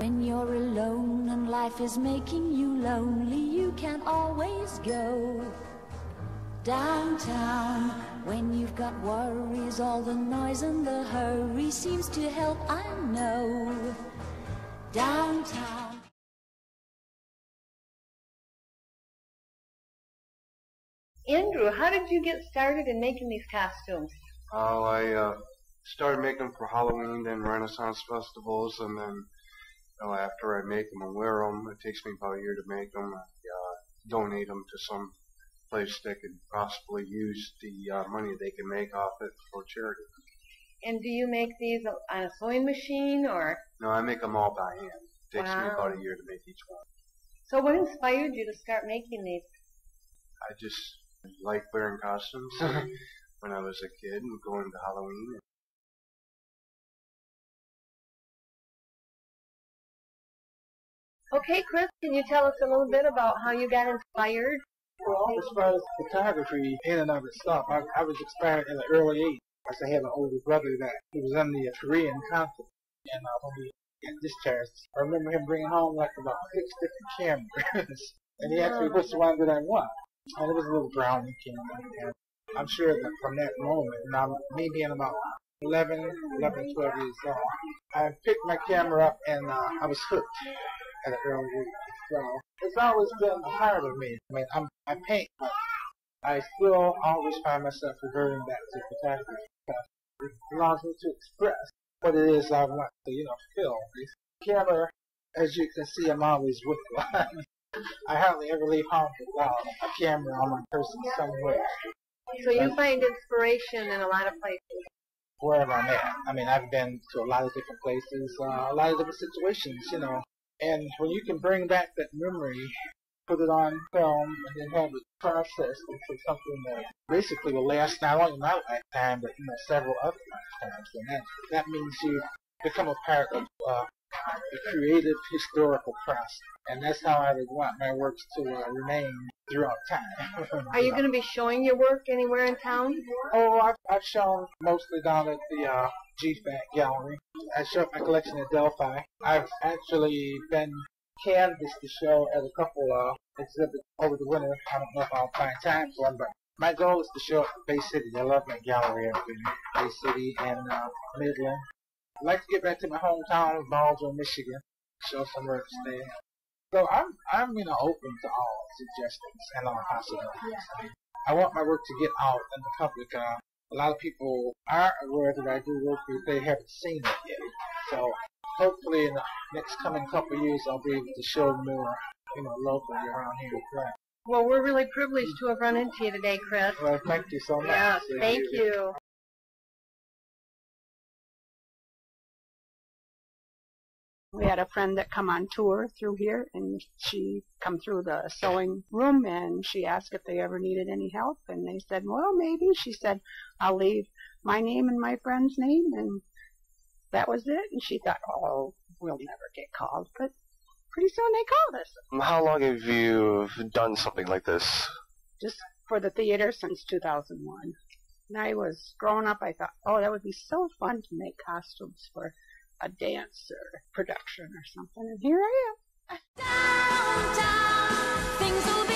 When you're alone and life is making you lonely, you can always go downtown. When you've got worries, all the noise and the hurry seems to help, I know. Downtown. Andrew, how did you get started in making these costumes? Oh, I started making them for Halloween and Renaissance festivals, and then after I make them and wear them, it takes me about a year to make them. I donate them to some place that could possibly use the money they can make off it for charity. And do you make these on a sewing machine, or? No, I make them all by hand. It takes me Wow. about a year to make each one. So what inspired you to start making these? I just like wearing costumes when I was a kid and going to Halloween. Okay, Chris, can you tell us a little bit about how you got inspired? Well, as far as photography in and of itself, I was inspired at an early age. I had an older brother that he was in the Korean conflict, and when we got discharged, I remember him bringing home like about 6 different cameras, and he asked me which one did I want, and it was a little Brownie camera, and I'm sure that from that moment, now me being about 11, 12 years old, I picked my camera up and I was hooked at an early age. So it's always been a part of me. I mean, I paint, but I still always find myself reverting back to photography because it allows me to express what it is I want to, film. The camera, as you can see, I'm always with one. I hardly ever leave home without a camera on my person somewhere. So you find inspiration in a lot of places? Wherever I'm at. I mean, I've been to a lot of different places, a lot of different situations, And when you can bring back that memory, put it on film, and then have it processed into something that basically will last not only my lifetime, but several other lifetimes, and that means you become a part of the creative historical process, and that's how I would want my works to remain throughout time. Are you going to be showing your work anywhere in town? Oh, I've shown mostly down at the GFAC gallery. I showed my collection at Delphi. I've actually been canvassed to show at a couple exhibits over the winter. I don't know if I'll find time for them, but my goal is to show at Bay City. I love my gallery up in Bay City and Midland. I'd like to get back to my hometown of Baldwin, Michigan, show some work there. So I'm open to all suggestions and all possibilities. I want my work to get out in the public. A lot of people are aware that I do work, but they haven't seen it yet. So hopefully in the next coming couple of years, I'll be able to show more, locally around here as well. Well, we're really privileged to have run into you today, Chris. Well, thank you so much. Yes, thank you. We had a friend that come on tour through here, and she come through the sewing room, and she asked if they ever needed any help, and they said, well, maybe. She said, I'll leave my name and my friend's name, and that was it. And she thought, oh, we'll never get called, but pretty soon they called us. How long have you done something like this? Just for the theater since 2001. When I was growing up, I thought, oh, that would be so fun to make costumes for a dance or production or something, and here I am. Downtown, things will